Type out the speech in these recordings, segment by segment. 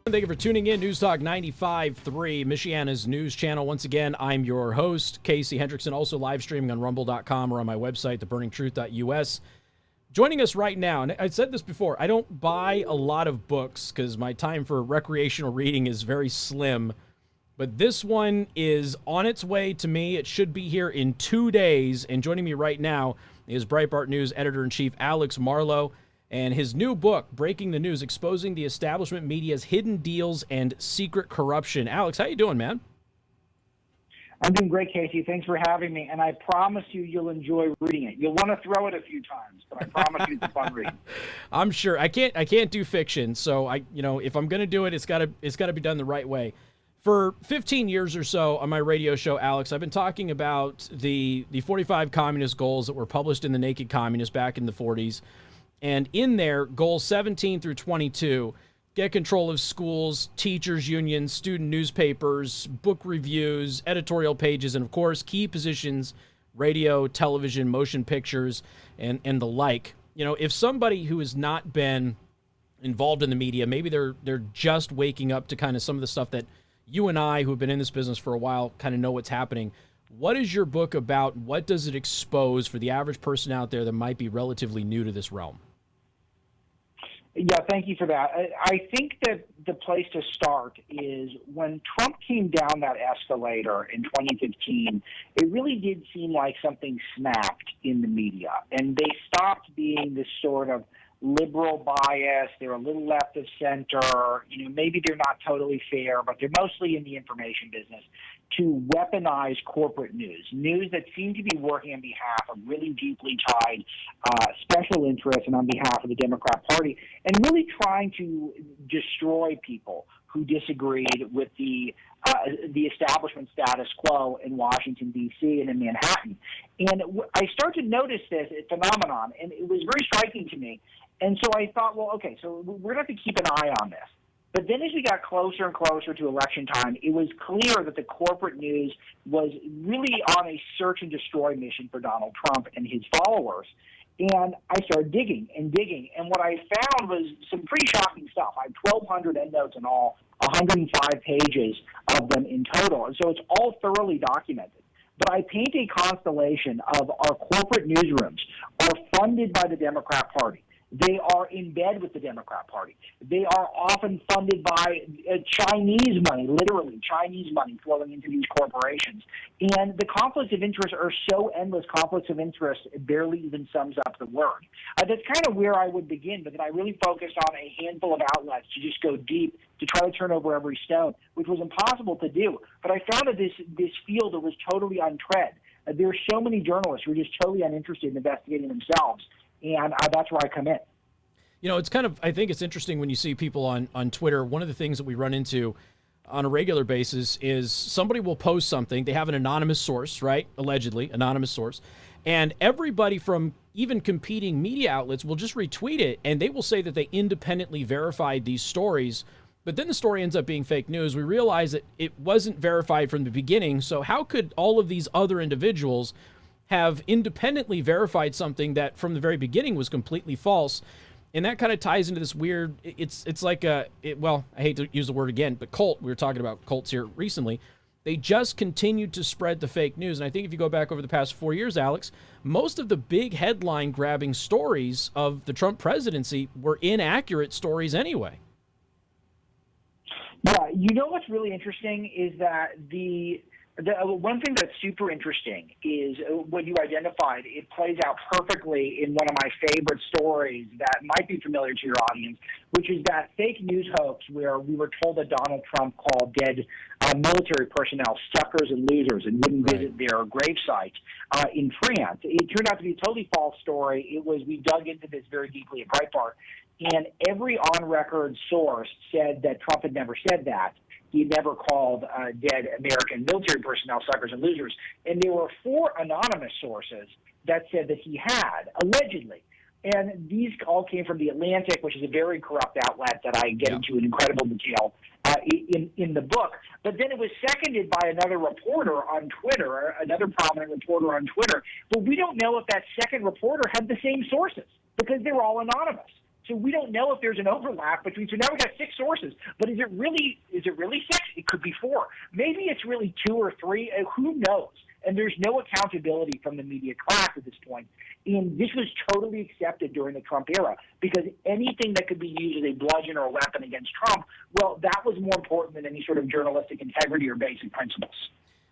Thank you for tuning in. News Talk 95.3, Michiana's news channel. Once again, I'm your host, Casey Hendrickson, also live streaming on rumble.com or on my website, theburningtruth.us. Joining us right now, and I said this before, I don't buy a lot of books because my time for recreational reading is very slim, but this one is on its way to me. It should be here in 2 days, and joining me right now is Breitbart News Editor-in-Chief Alex Marlow, and his new book, Breaking the News, Exposing the Establishment Media's Hidden Deals and Secret Corruption. Alex, how you doing, man? I'm doing great, Casey. Thanks for having me, and I promise you'll enjoy reading it. You'll want to throw it a few times, but I promise you it's a fun read. I'm sure. I can't do fiction, so if I'm going to do it, it's got to be done the right way. For 15 years or so on my radio show, Alex, I've been talking about the 45 communist goals that were published in the Naked Communist back in the 40s. And in there, goals 17 through 22, get control of schools, teachers' unions, student newspapers, book reviews, editorial pages, and, of course, key positions, radio, television, motion pictures, and the like. You know, if somebody who has not been involved in the media, maybe they're just waking up to kind of some of the stuff that you and I, who have been in this business for a while, kind of know what's happening. What is your book about? What does it expose for the average person out there that might be relatively new to this realm? Yeah, thank you for that. I think that the place to start is when Trump came down that escalator in 2015, it really did seem like something snapped in the media, and they stopped being this sort of liberal bias. They're a little left of center. Maybe they're not totally fair, but they're mostly in the information business to weaponize corporate news that seem to be working on behalf of really deeply tied special interests and on behalf of the Democrat Party, and really trying to destroy people who disagreed with the establishment status quo in Washington, D.C. and in Manhattan. And I started to notice this phenomenon, and it was very striking to me. And so I thought, well, okay, so we're going to have to keep an eye on this. But then as we got closer and closer to election time, it was clear that the corporate news was really on a search and destroy mission for Donald Trump and his followers. And I started digging. And what I found was some pretty shocking stuff. I have 1,200 endnotes in all, 105 pages of them in total. And so it's all thoroughly documented. But I paint a constellation of our corporate newsrooms are funded by the Democrat Party. They are in bed with the Democrat Party. They are often funded by Chinese money, literally Chinese money flowing into these corporations. And the conflicts of interest are so endless, conflicts of interest, it barely even sums up the word. That's kind of where I would begin, but then I really focused on a handful of outlets to just go deep to try to turn over every stone, which was impossible to do. But I found that this field was totally untread. There are so many journalists who are just totally uninterested in investigating themselves. And that's where I come in. It's kind of, I think it's interesting when you see people on Twitter. One of the things that we run into on a regular basis is somebody will post something. They have an anonymous source, right? Allegedly, anonymous source. And everybody from even competing media outlets will just retweet it, and they will say that they independently verified these stories. But then the story ends up being fake news. We realize that it wasn't verified from the beginning. So how could all of these other individuals have independently verified something that from the very beginning was completely false? And that kind of ties into this weird, it's like I hate to use the word again, but cult. We were talking about cults here recently. They just continued to spread the fake news. And I think if you go back over the past 4 years, Alex, most of the big headline grabbing stories of the Trump presidency were inaccurate stories anyway. Yeah, what's really interesting is that the one thing that's super interesting is what you identified. It plays out perfectly in one of my favorite stories that might be familiar to your audience, which is that fake news hoax where we were told that Donald Trump called dead military personnel suckers and losers and wouldn't visit their gravesite in France. It turned out to be a totally false story. We dug into this very deeply at Breitbart, and every on-record source said that Trump had never said that. He never called dead American military personnel suckers and losers. And there were 4 anonymous sources that said that he had, allegedly. And these all came from The Atlantic, which is a very corrupt outlet that I get into in incredible detail in the book. But then it was seconded by another reporter on Twitter, another prominent reporter on Twitter. But we don't know if that second reporter had the same sources because they were all anonymous. So we don't know if there's an overlap between. So now we got 6 sources, but is it really 6? It could be 4. Maybe it's really 2 or 3. Who knows? And there's no accountability from the media class at this point. And this was totally accepted during the Trump era because anything that could be used as a bludgeon or a weapon against Trump, well, that was more important than any sort of journalistic integrity or basic principles.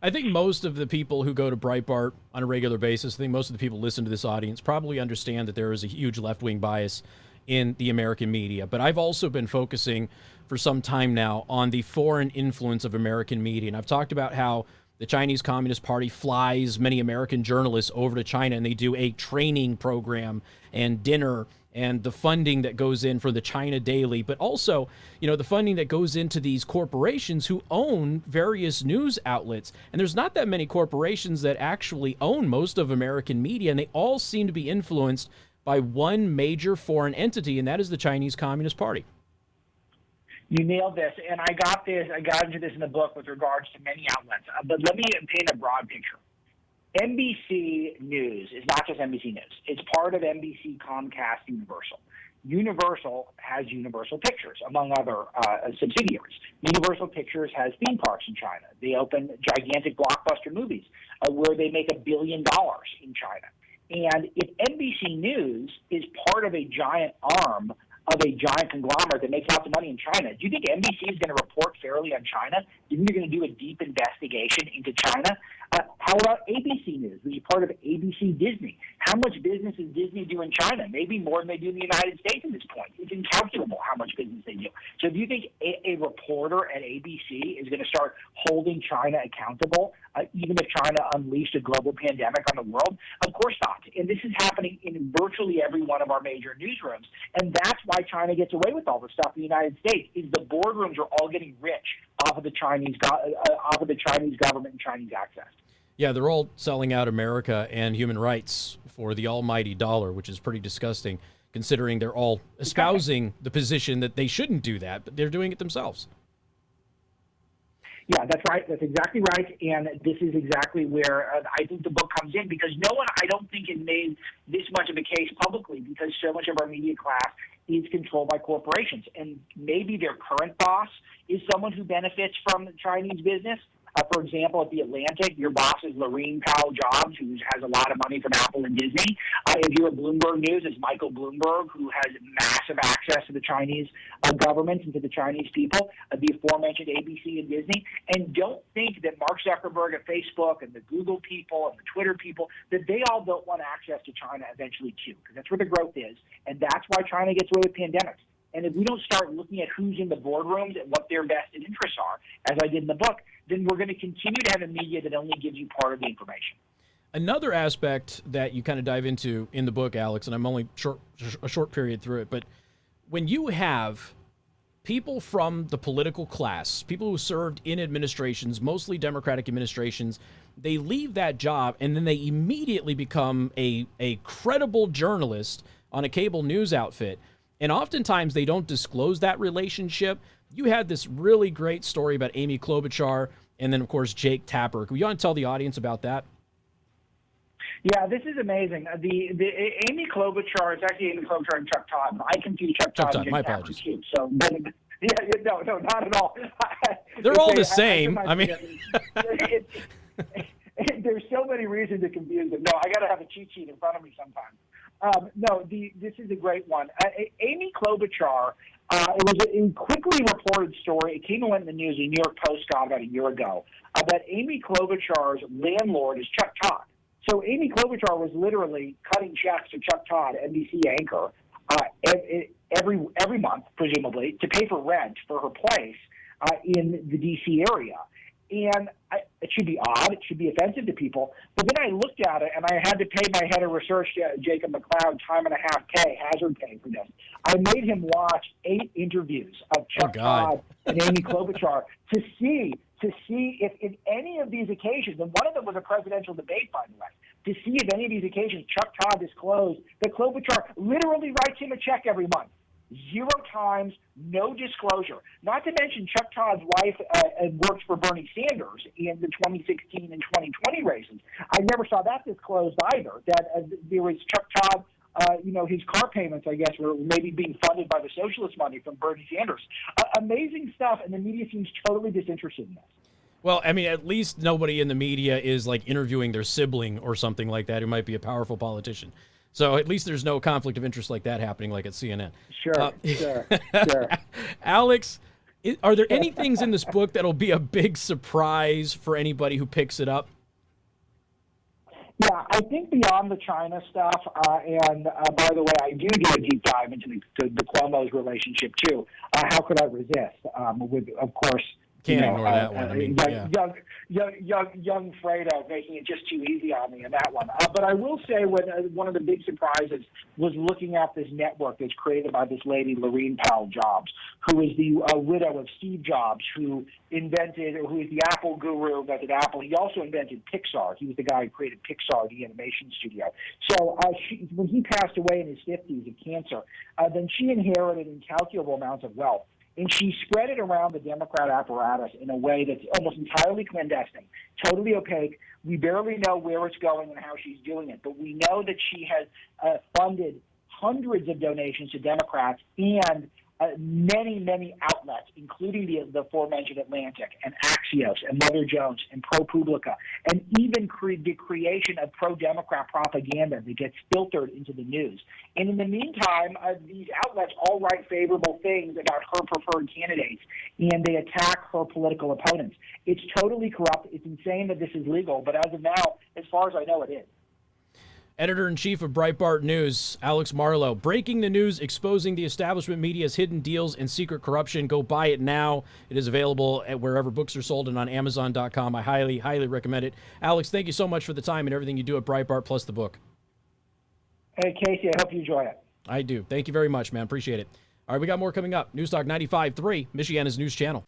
I think most of the people who go to Breitbart on a regular basis, I think most of the people who listen to this audience probably understand that there is a huge left-wing bias in the American media. But I've also been focusing for some time now on the foreign influence of American media. And I've talked about how the Chinese Communist Party flies many American journalists over to China, and they do a training program and dinner and the funding that goes in for the China Daily, but also, the funding that goes into these corporations who own various news outlets. And there's not that many corporations that actually own most of American media, and they all seem to be influenced by one major foreign entity, and that is the Chinese Communist Party. You nailed this, and I got into this in the book with regards to many outlets. But let me paint a broad picture. NBC News is not just NBC News. It's part of NBC, Comcast, Universal. Universal has Universal Pictures, among other subsidiaries. Universal Pictures has theme parks in China. They open gigantic blockbuster movies where they make $1 billion in China. And if NBC News is part of a giant arm of a giant conglomerate that makes lots of money in China, do you think NBC is going to report fairly on China? Do you think they're going to do a deep investigation into China? How about ABC News, which is part of ABC Disney? How much business does Disney do in China? Maybe more than they do in the United States at this point. It's incalculable how much business they do. So do you think a reporter at ABC is going to start holding China accountable, even if China unleashed a global pandemic on the world? Of course not. And this is happening in virtually every one of our major newsrooms. And that's why China gets away with all the stuff in the United States, is the boardrooms are all getting rich off of the Chinese government and Chinese access. Yeah, they're all selling out America and human rights for the almighty dollar, which is pretty disgusting, considering they're all espousing the position that they shouldn't do that, but they're doing it themselves. Yeah, that's right. That's exactly right. And this is exactly where I think the book comes in, because no one, I don't think, has made this much of a case publicly, because so much of our media class is controlled by corporations. And maybe their current boss is someone who benefits from Chinese business. For example, at The Atlantic, your boss is Laureen Powell-Jobs, who has a lot of money from Apple and Disney. If you're at Bloomberg News, it's Michael Bloomberg, who has massive access to the Chinese government and to the Chinese people, the aforementioned ABC and Disney. And don't think that Mark Zuckerberg at Facebook and the Google people and the Twitter people, that they all don't want access to China eventually too, because that's where the growth is. And that's why China gets away with pandemics. And if we don't start looking at who's in the boardrooms and what their vested interests are, as I did in the book, then we're going to continue to have a media that only gives you part of the information. Another aspect that you kind of dive into in the book, Alex, and I'm only a short period through it, but when you have people from the political class, people who served in administrations, mostly Democratic administrations, they leave that job and then they immediately become a credible journalist on a cable news outfit. And oftentimes they don't disclose that relationship. You had this really great story about Amy Klobuchar and then, of course, Jake Tapper. You want to tell the audience about that? Yeah, this is amazing. The Amy Klobuchar, it's actually Amy Klobuchar and Chuck Todd. I confuse Chuck Todd and Jake my Tapper apologies. too. So, no, not at all. They're all the same. I mean, there's so many reasons to confuse them. No, I got to have a cheat sheet in front of me sometime. This is a great one. Amy Klobuchar, it was a quickly reported story. It came and went in the news. The New York Post got about a year ago. That Amy Klobuchar's landlord is Chuck Todd. So Amy Klobuchar was literally cutting checks to Chuck Todd, NBC anchor, every month, presumably, to pay for rent for her place in the D.C. area. And it should be odd. It should be offensive to people. But then I looked at it, and I had to pay my head of research, Jacob McLeod, time and a half pay, hazard pay for this. I made him watch 8 interviews of Chuck Todd and Amy Klobuchar to see if any of these occasions, and one of them was a presidential debate, by the way, to see if any of these occasions Chuck Todd disclosed that Klobuchar literally writes him a check every month. 0 times, no disclosure. Not to mention Chuck Todd's wife works for Bernie Sanders in the 2016 and 2020 races. I never saw that disclosed either, that there was Chuck Todd his car payments, I guess, were maybe being funded by the socialist money from Bernie Sanders. Amazing stuff, and the media seems totally disinterested in this. Well, I mean, at least nobody in the media is like interviewing their sibling or something like that who might be a powerful politician. So at least there's no conflict of interest like that happening like at CNN. Sure. Alex, are there any things in this book that'll be a big surprise for anybody who picks it up? Yeah, I think beyond the China stuff, and by the way, I do a deep dive into the Cuomo's relationship too. How could I resist? With, of course, can't ignore that one. I mean, young Fredo making it just too easy on me in that one. But I will say, one of the big surprises was looking at this network that's created by this lady, Laurene Powell Jobs, who is the widow of Steve Jobs, who is the Apple guru, invented Apple. He also invented Pixar. He was the guy who created Pixar, the animation studio. So when he passed away in his 50s of cancer, then she inherited incalculable amounts of wealth. And she spread it around the Democrat apparatus in a way that's almost entirely clandestine, totally opaque. We barely know where it's going and how she's doing it, but we know that she has funded hundreds of donations to Democrats and many outlets, including the aforementioned Atlantic and Axios and Mother Jones and ProPublica, and even the creation of pro-Democrat propaganda that gets filtered into the news. And in the meantime, these outlets all write favorable things about her preferred candidates, and they attack her political opponents. It's totally corrupt. It's insane that this is legal, but as of now, as far as I know, it is. Editor-in-Chief of Breitbart News, Alex Marlow, breaking the news, exposing the establishment media's hidden deals and secret corruption. Go buy it now. It is available at wherever books are sold and on Amazon.com. I highly recommend it. Alex, thank you so much for the time and everything you do at Breitbart, plus the book. Hey, Casey, I hope you enjoy it. I do. Thank you very much, man. Appreciate it. All right, we got more coming up. News Talk 95.3, Michiana's news channel.